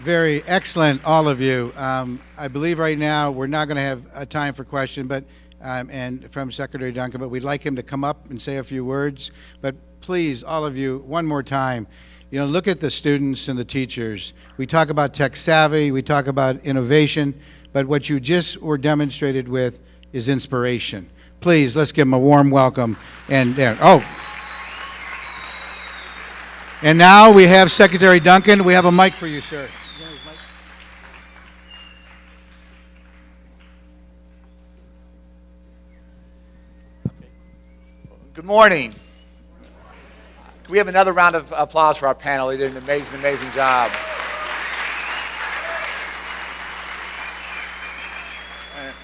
Very excellent, all of you. I believe right now we're not going to have a time for question, but and from Secretary Duncan, but we'd like him to come up and say a few words. But please, all of you, one more time, look at the students and the teachers. We talk about tech savvy, we talk about innovation, but what you just were demonstrated with is inspiration. Please, let's give them a warm welcome. And there, and now we have Secretary Duncan. We have a mic for you, sir. Good morning. Can we have another round of applause for our panel? They did an amazing job.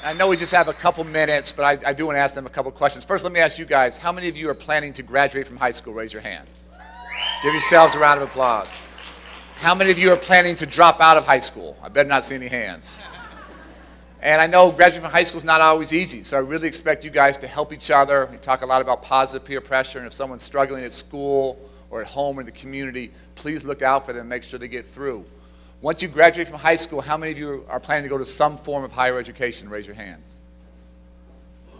I know we just have a couple minutes, but I do want to ask them a couple questions. First, let me ask you guys, how many of you are planning to graduate from high school? Raise your hand. Give yourselves a round of applause. How many of you are planning to drop out of high school? I better not see any hands. And I know graduating from high school is not always easy, so I really expect you guys to help each other. We talk a lot about positive peer pressure, and if someone's struggling at school or at home or in the community, please look out for them and make sure they get through. Once you graduate from high school, how many of you are planning to go to some form of higher education? Raise your hands.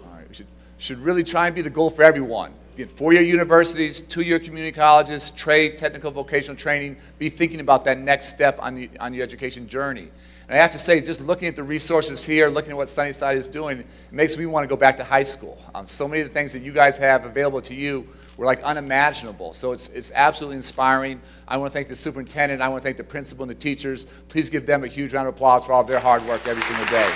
All right, we should really try and be the goal for everyone. Again, 4-year universities, 2-year community colleges, trade, technical, vocational training. Be thinking about that next step on your education journey. And I have to say, just looking at the resources here, looking at what Sunnyside is doing, it makes me want to go back to high school. So many of the things that you guys have available to you were like unimaginable. So it's absolutely inspiring. I want to thank the superintendent. I want to thank the principal and the teachers. Please give them a huge round of applause for all of their hard work every single day.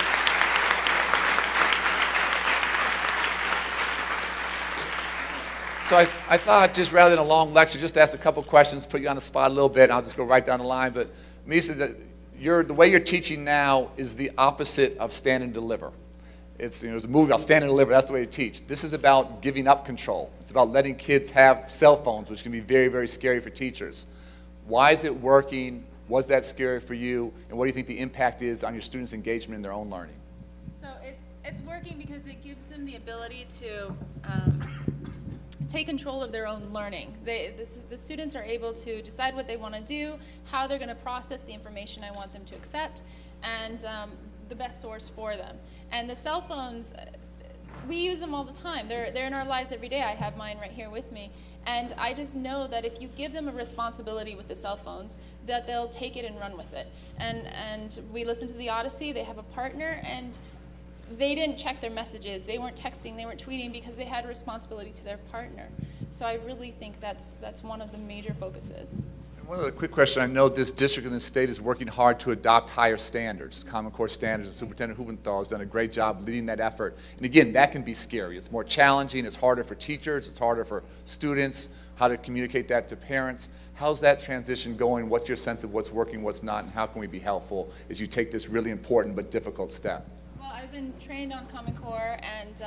So I thought, just rather than a long lecture, just to ask a couple questions, put you on the spot a little bit, and I'll just go right down the line. But Misa, the way you're teaching now is the opposite of stand and deliver. There's a movie about stand and deliver. That's the way to teach. This is about giving up control. It's about letting kids have cell phones, which can be very, very scary for teachers. Why is it working? Was that scary for you? And what do you think the impact is on your students' engagement in their own learning? So it's working because it gives them the ability to take control of their own learning. The students are able to decide what they want to do, how they're going to process the information I want them to accept, and the best source for them. And the cell phones, we use them all the time. They're in our lives every day. I have mine right here with me. And I just know that if you give them a responsibility with the cell phones, that they'll take it and run with it. And we listen to the Odyssey. They have a partner, and they didn't check their messages. They weren't texting, they weren't tweeting because they had a responsibility to their partner. So I really think that's one of the major focuses. And one other quick question. I know this district and this state is working hard to adopt higher standards, Common Core standards, and Superintendent Hubenthal has done a great job leading that effort. And again, that can be scary. It's more challenging, it's harder for teachers, it's harder for students, how to communicate that to parents. How's that transition going? What's your sense of what's working, what's not, and how can we be helpful as you take this really important but difficult step? Well, I've been trained on Common Core, and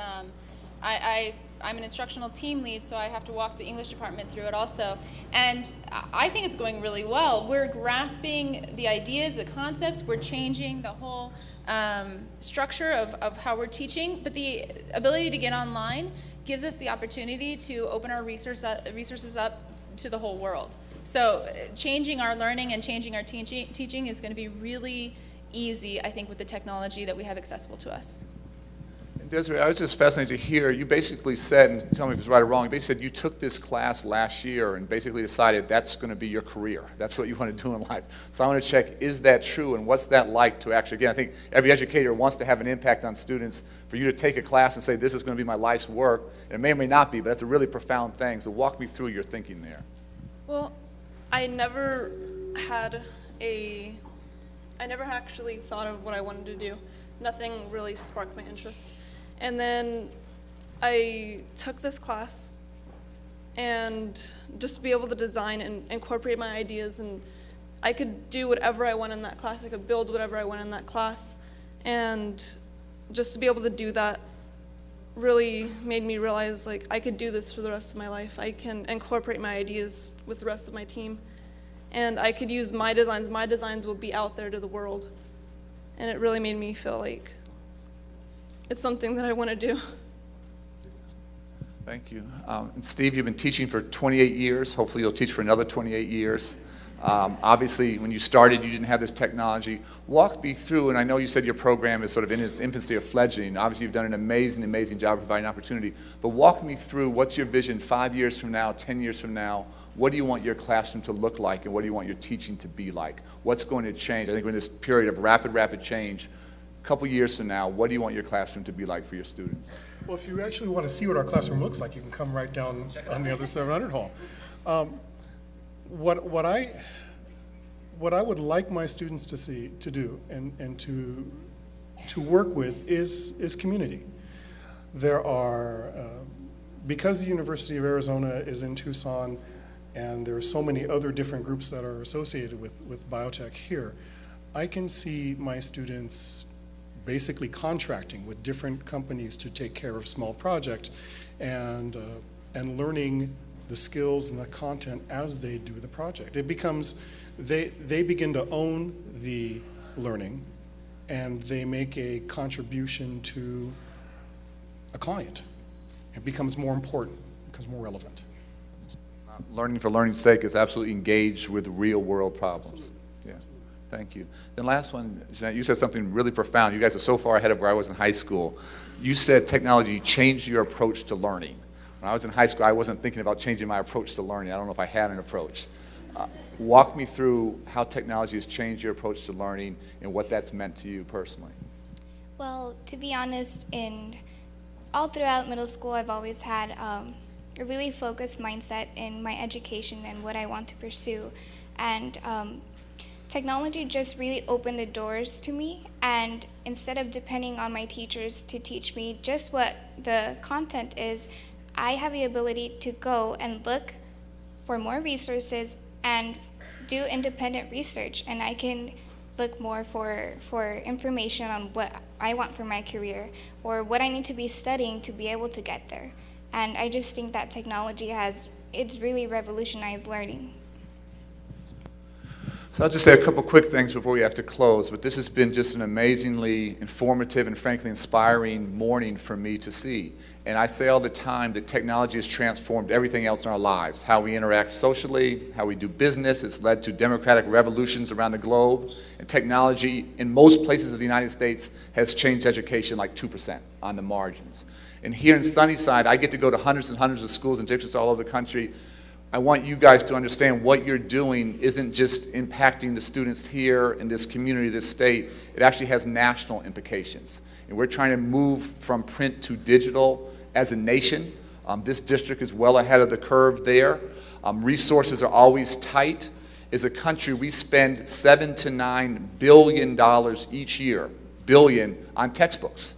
I'm an instructional team lead, so I have to walk the English department through it also. And I think it's going really well. We're grasping the ideas, the concepts. We're changing the whole structure of how we're teaching. But the ability to get online gives us the opportunity to open our resources up to the whole world. So changing our learning and changing our teaching is going to be really easy, I think, with the technology that we have accessible to us. And Desiree, I was just fascinated to hear, you basically said, and tell me if it's right or wrong, you basically said you took this class last year and basically decided that's going to be your career. That's what you want to do in life. So I want to check, is that true, and what's that like to actually, again, I think every educator wants to have an impact on students. For you to take a class and say, this is going to be my life's work, and it may or may not be, but that's a really profound thing. So walk me through your thinking there. Well, I never actually thought of what I wanted to do. Nothing really sparked my interest. And then I took this class, and just to be able to design and incorporate my ideas, and I could do whatever I want in that class. I could build whatever I want in that class. And just to be able to do that really made me realize, like, I could do this for the rest of my life. I can incorporate my ideas with the rest of my team. And I could use my designs. My designs will be out there to the world. And it really made me feel like it's something that I want to do. Thank you. And Steve, you've been teaching for 28 years. Hopefully you'll teach for another 28 years. Obviously, when you started, you didn't have this technology. Walk me through, and I know you said your program is sort of in its infancy of fledgling. Obviously, you've done an amazing, amazing job providing opportunity. But walk me through, what's your vision 5 years from now, 10 years from now? What do you want your classroom to look like, and what do you want your teaching to be like? What's going to change? I think we're in this period of rapid, rapid change. A couple years from now, what do you want your classroom to be like for your students? Well, if you actually want to see what our classroom looks like, you can come right down on the other 700 hall. What I would like my students to do and to work with is community. There are, because the University of Arizona is in Tucson, and there are so many other different groups that are associated with biotech here, I can see my students basically contracting with different companies to take care of small projects and learning the skills and the content as they do the project. It becomes, they begin to own the learning, and they make a contribution to a client. It becomes more important, it becomes more relevant. Learning for learning's sake is absolutely engaged with real world problems. Yeah, thank you. Then last one, Jeanette, you said something really profound. You guys are so far ahead of where I was in high school. You said technology changed your approach to learning. When I was in high school, I wasn't thinking about changing my approach to learning. I don't know if I had an approach. Walk me through how technology has changed your approach to learning and what that's meant to you personally. Well, to be honest, all throughout middle school, I've always had a really focused mindset in my education and what I want to pursue. And technology just really opened the doors to me. And instead of depending on my teachers to teach me just what the content is, I have the ability to go and look for more resources and do independent research. And I can look more for information on what I want for my career or what I need to be studying to be able to get there. And I just think that technology it's really revolutionized learning. So I'll just say a couple quick things before we have to close, but this has been just an amazingly informative and frankly inspiring morning for me to see. And I say all the time that technology has transformed everything else in our lives, how we interact socially, how we do business. It's led to democratic revolutions around the globe. And technology in most places of the United States has changed education like 2% on the margins. And here in Sunnyside, I get to go to hundreds and hundreds of schools and districts all over the country. I want you guys to understand what you're doing isn't just impacting the students here in this community, this state. It actually has national implications. And we're trying to move from print to digital as a nation. This district is well ahead of the curve there. Resources are always tight. As a country, we spend $7 to $9 billion each year, on textbooks.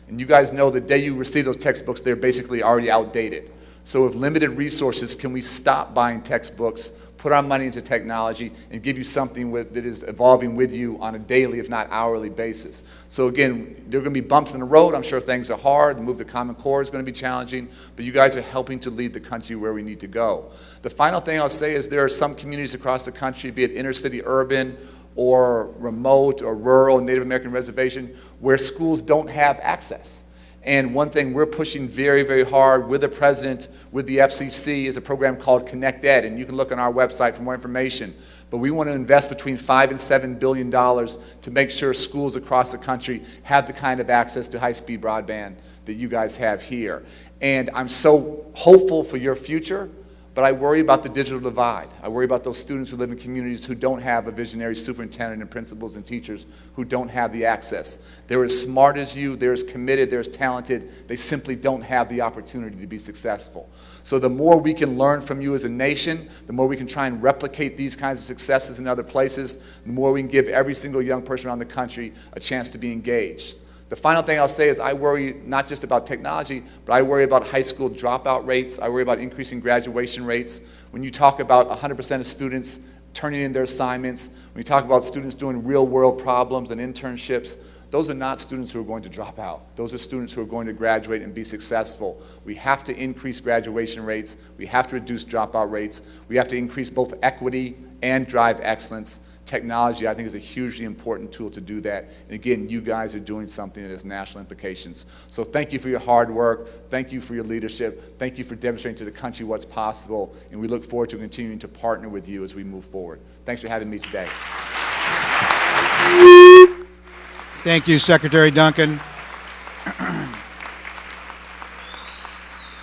And you guys know the day you receive those textbooks, they're basically already outdated. So with limited resources, can we stop buying textbooks, put our money into technology, and give you something that is evolving with you on a daily, if not hourly basis? So again, there are going to be bumps in the road. I'm sure things are hard. The move to Common Core is going to be challenging, but you guys are helping to lead the country where we need to go. The final thing I'll say is there are some communities across the country, be it inner city urban, or remote, or rural, Native American reservation, where schools don't have access. And one thing we're pushing very, very hard with the president, with the FCC, is a program called Connect Ed, and you can look on our website for more information. But we want to invest between $5 and $7 billion to make sure schools across the country have the kind of access to high-speed broadband that you guys have here. And I'm so hopeful for your future, but I worry about the digital divide. I worry about those students who live in communities who don't have a visionary superintendent and principals and teachers who don't have the access. They're as smart as you, they're as committed, they're as talented, they simply don't have the opportunity to be successful. So the more we can learn from you as a nation, the more we can try and replicate these kinds of successes in other places, the more we can give every single young person around the country a chance to be engaged. The final thing I'll say is I worry not just about technology, but I worry about high school dropout rates. I worry about increasing graduation rates. When you talk about 100% of students turning in their assignments, when you talk about students doing real-world problems and internships, those are not students who are going to drop out. Those are students who are going to graduate and be successful. We have to increase graduation rates. We have to reduce dropout rates. We have to increase both equity and drive excellence technology, I think, is a hugely important tool to do that. And again, you guys are doing something that has national implications. So thank you for your hard work. Thank you for your leadership. Thank you for demonstrating to the country what's possible. And we look forward to continuing to partner with you as we move forward. Thanks for having me today. Thank you, Secretary Duncan.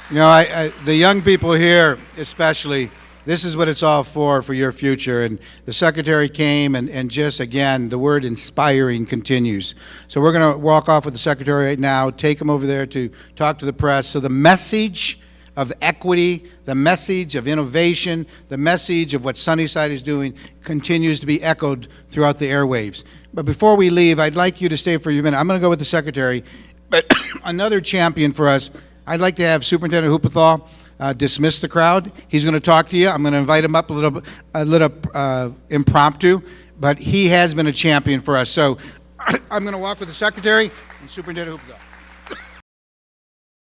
You know, the young people here especially, this is what it's all for your future. And the Secretary came and just, again, the word inspiring continues. So we're going to walk off with the Secretary right now, take him over there to talk to the press. So the message of equity, the message of innovation, the message of what Sunnyside is doing continues to be echoed throughout the airwaves. But before we leave, I'd like you to stay for a minute. I'm going to go with the Secretary. But another champion for us, I'd like to have Superintendent Hupethal dismiss the crowd. He's going to talk to you. I'm going to invite him up a little impromptu, but he has been a champion for us. So I'm going to walk with the Secretary and Superintendent Hupethal.